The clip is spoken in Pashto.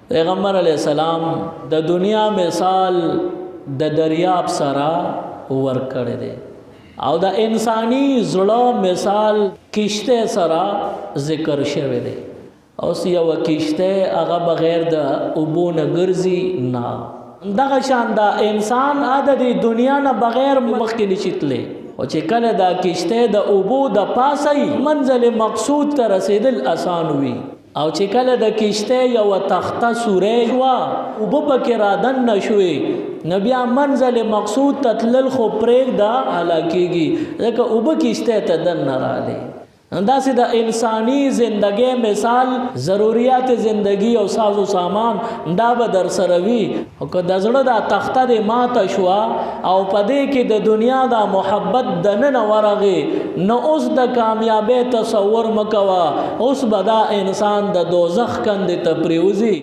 پیغمبر علیہ السلام د دنیا مثال د دریاب سرا ورکړی دی او د انسانی زړه مثال کشته سرا ذکر شوی دی. اوس یو کشته هغه بغیر د اوبو نه ګرځي نه، دغه شان دا انسان د دنیا نه بغیر مخکې نشي تللی، او چې کله دا کشته د اوبو د پاسه منزل مقصود ته رسیدل آسان وي، او چې کله د کشته یو تخته سوری شوه اوبه پکې رادن نه شوې نو بیا منزل مقصود ته تلل خو پرېږده هلاکېږي، ځکه اوبه کشته ته دننه راغلې. داسې د انسانی زندګۍ مثال ضروریات زندگی او ساز و سامان دا به در سره وي، او که د زړه دا تخته دې ماته شوه او په دې کې د دنیا دا محبت دننه ورغې نو اوس د کامیابۍ تصور مه کوه، اوس به دا انسان د دوزخ کندې ته پرېوځي.